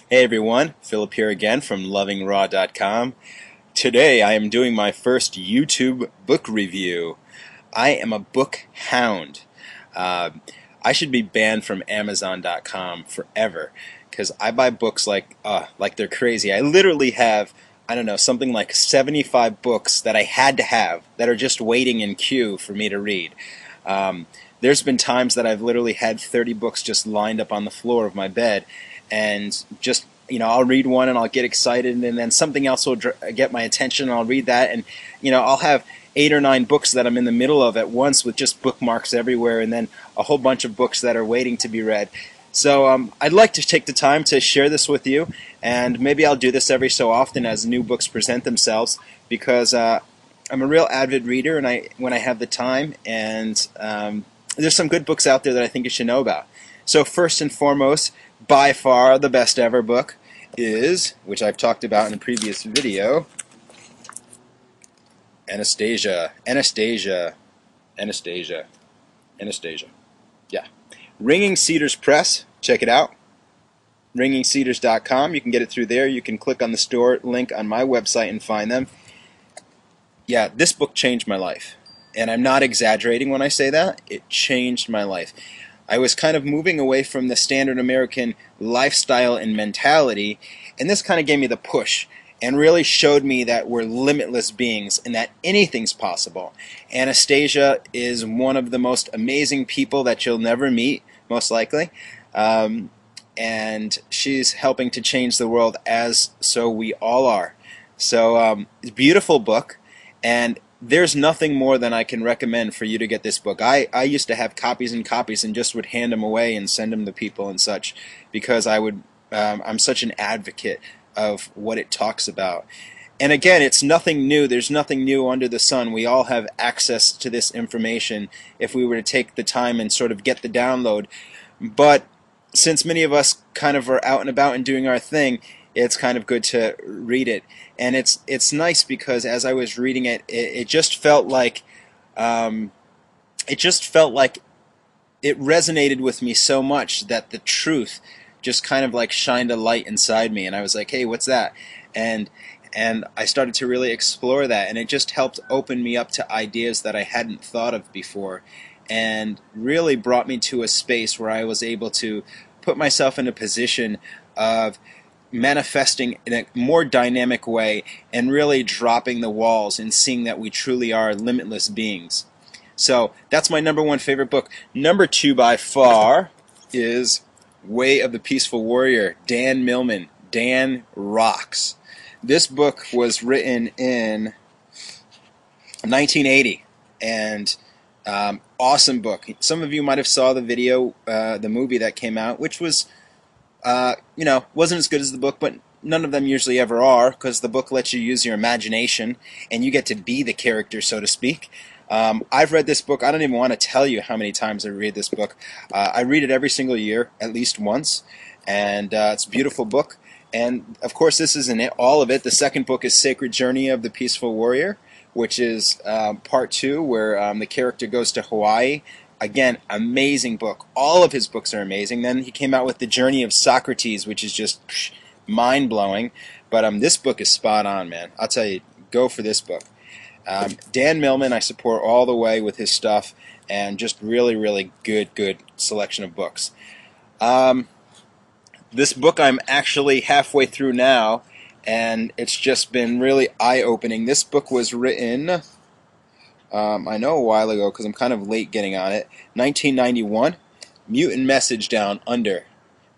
Hey everyone, Philip here again from lovingraw.com. Today I am doing my first YouTube book review. I am a book hound. I should be banned from Amazon.com forever because I buy books like they're crazy. I literally have, I don't know, something like 75 books that I had to have that are just waiting in queue for me to read. There's been times that I've literally had 30 books just lined up on the floor of my bed, and just, I'll read one and I'll get excited, and then something else will get my attention and I'll read that, and I'll have 8 or 9 books that I'm in the middle of at once with just bookmarks everywhere, and then a whole bunch of books that are waiting to be read. So I'd like to take the time to share this with you, and maybe I'll do this every so often as new books present themselves, because I'm a real avid reader, and when I have the time, and there's some good books out there that I think you should know about. So first and foremost, by far the best ever book is, which I've talked about in a previous video, Anastasia. Yeah. Ringing Cedars Press. Check it out. ringingcedars.com. You can get it through there. You can click on the store link on my website and find them. Yeah, this book changed my life. And I'm not exaggerating when I say that. It changed my life. I was kind of moving away from the standard American lifestyle and mentality, and this kind of gave me the push and really showed me that we're limitless beings and that anything's possible. Anastasia is one of the most amazing people that you'll never meet, most likely, and she's helping to change the world, as so we all are. So it's a beautiful book, and there's nothing more than I can recommend for you to get this book. I used to have copies and copies and just would hand them away and send them to people and such, because I'm such an advocate of what it talks about. And again, it's nothing new. There's nothing new under the sun. We all have access to this information if we were to take the time and sort of get the download. But since many of us kind of are out and about and doing our thing, it's kind of good to read it. And it's nice because as I was reading it, it just felt like it resonated with me so much that the truth just kind of like shined a light inside me, and I was like, hey, what's that? And I started to really explore that, and it just helped open me up to ideas that I hadn't thought of before, and really brought me to a space where I was able to put myself in a position of manifesting in a more dynamic way and really dropping the walls and seeing that we truly are limitless beings. So that's my #1 favorite book. #2 by far is Way of the Peaceful Warrior, Dan Millman. Dan rocks. This book was written in 1980, and awesome book. Some of you might have saw the video, the movie that came out, which was wasn't as good as the book, but none of them usually ever are, because the book lets you use your imagination and you get to be the character, so to speak. I've read this book. I don't even want to tell you how many times I read this book. I read it every single year, at least once, and it's a beautiful book. And of course, this isn't it, all of it. The second book is Sacred Journey of the Peaceful Warrior, which is part 2, where the character goes to Hawaii. Again, amazing book. All of his books are amazing. Then he came out with The Journey of Socrates, which is just mind-blowing. But this book is spot on, man. I'll tell you, go for this book. Dan Millman, I support all the way with his stuff, and just really, really good selection of books. This book I'm actually halfway through now, and it's just been really eye-opening. This book was written, I know, a while ago, because I'm kind of late getting on it, 1991, Mutant Message Down Under.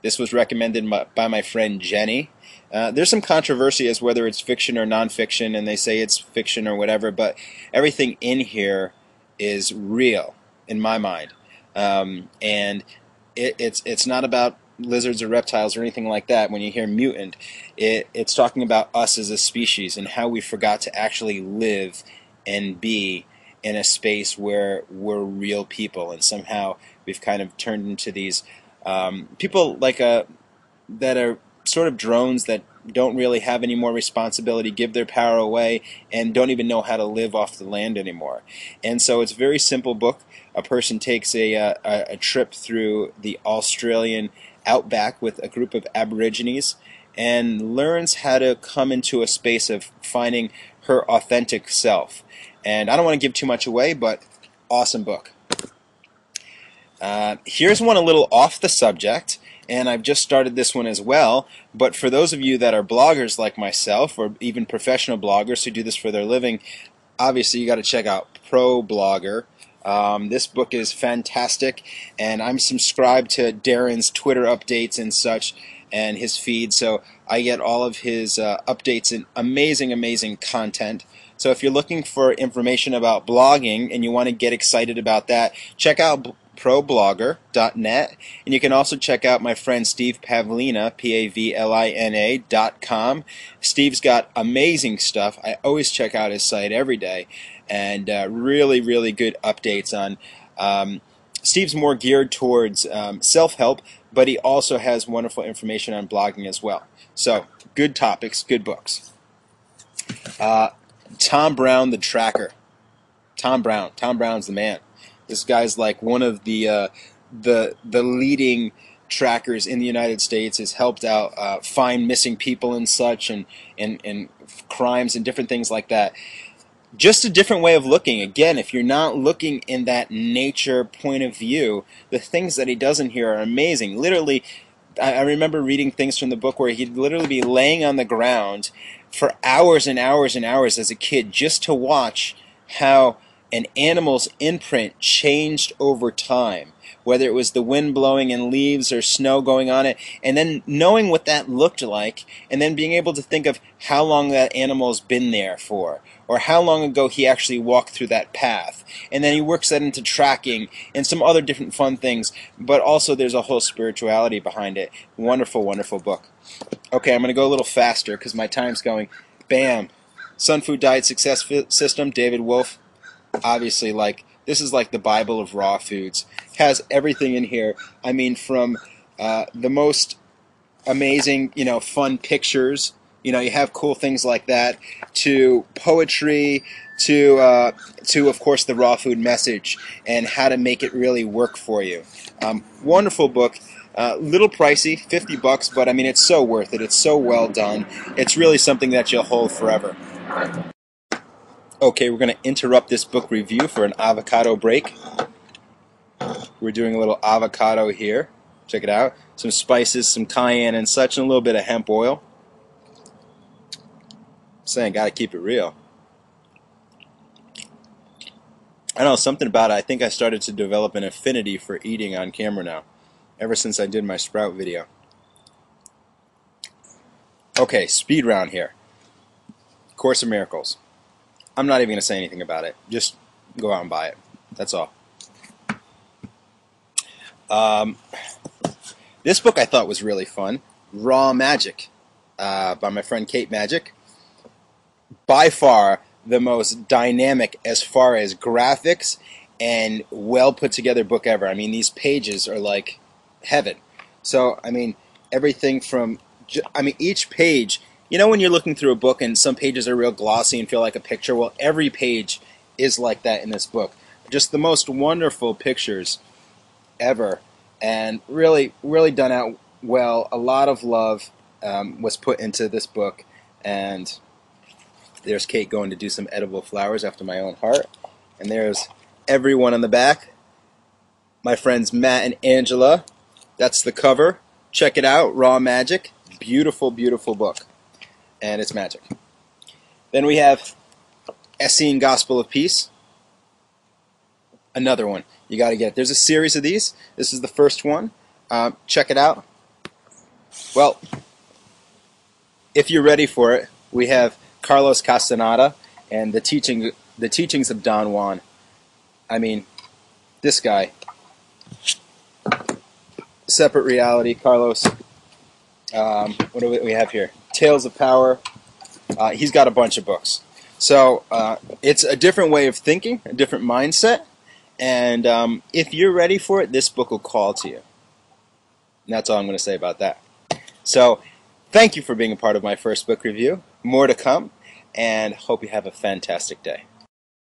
This was recommended by my friend Jenny. There's some controversy as whether it's fiction or nonfiction, and they say it's fiction or whatever, but everything in here is real, in my mind. And it's not about lizards or reptiles or anything like that. When you hear mutant, it's talking about us as a species and how we forgot to actually live and be in a space where we're real people, and somehow we've kind of turned into these people like that are sort of drones that don't really have any more responsibility, give their power away, and don't even know how to live off the land anymore. And so it's a very simple book. A person takes a trip through the Australian outback with a group of Aborigines, and learns how to come into a space of finding her authentic self. And I don't want to give too much away, but awesome book. Here's one a little off the subject, and I've just started this one as well, but for those of you that are bloggers like myself, or even professional bloggers who do this for their living, obviously you got to check out Pro Blogger. This book is fantastic, and I'm subscribed to Darren's Twitter updates and such, and his feed, so I get all of his updates and amazing content. So if you're looking for information about blogging and you want to get excited about that, check out ProBlogger.net, and you can also check out my friend Steve Pavlina, Pavlina.com. Steve's got amazing stuff. I always check out his site every day, and really good updates on. Steve's more geared towards self-help, but he also has wonderful information on blogging as well. So good topics, good books. Tom Brown, the Tracker. Tom Brown's the man. This guy's like one of the leading trackers in the United States. Has helped out find missing people and such, and crimes and different things like that. Just a different way of looking. Again, if you're not looking in that nature point of view, the things that he does in here are amazing. Literally, I remember reading things from the book where he'd literally be laying on the ground for hours and hours and hours as a kid just to watch how an animal's imprint changed over time, whether it was the wind blowing and leaves or snow going on it, and then knowing what that looked like, and then being able to think of how long that animal's been there for, or how long ago he actually walked through that path. And then he works that into tracking and some other different fun things, but also there's a whole spirituality behind it. Wonderful book. Okay, I'm going to go a little faster because my time's going. Bam! Sun Food Diet Success System, David Wolf. Obviously, this is like the Bible of raw foods. Has everything in here. I mean, from the most amazing, fun pictures. You have cool things like that, to poetry, to of course the raw food message and how to make it really work for you. Wonderful book. Little pricey, $50, but I mean it's so worth it. It's so well done. It's really something that you'll hold forever. Okay, we're going to interrupt this book review for an avocado break. We're doing a little avocado here. Check it out. Some spices, some cayenne and such, and a little bit of hemp oil. Saying, gotta keep it real. I don't know, something about it. I think I started to develop an affinity for eating on camera now, ever since I did my Sprout video. Okay, speed round here. Course of Miracles. I'm not even going to say anything about it. Just go out and buy it. That's all. This book I thought was really fun. Raw Magic by my friend Kate Magic. By far the most dynamic as far as graphics and well put together book ever. I mean, these pages are like heaven. So, I mean, everything from, each page, when you're looking through a book and some pages are real glossy and feel like a picture, well, every page is like that in this book. Just the most wonderful pictures ever, and really done out well. A lot of love was put into this book, and there's Kate going to do some edible flowers after my own heart. And there's everyone on the back. My friends Matt and Angela. That's the cover. Check it out. Raw Magic. Beautiful book. And it's magic. Then we have Essene Gospel of Peace. Another one. You got to get it. There's a series of these. This is the first one. Check it out. Well, if you're ready for it, we have Carlos Castaneda and the teachings of Don Juan. I mean, this guy. Separate Reality, Carlos. What do we have here? Tales of Power. He's got a bunch of books. So it's a different way of thinking, a different mindset, and if you're ready for it, this book will call to you. And that's all I'm going to say about that. So thank you for being a part of my first book review. More to come, and hope you have a fantastic day.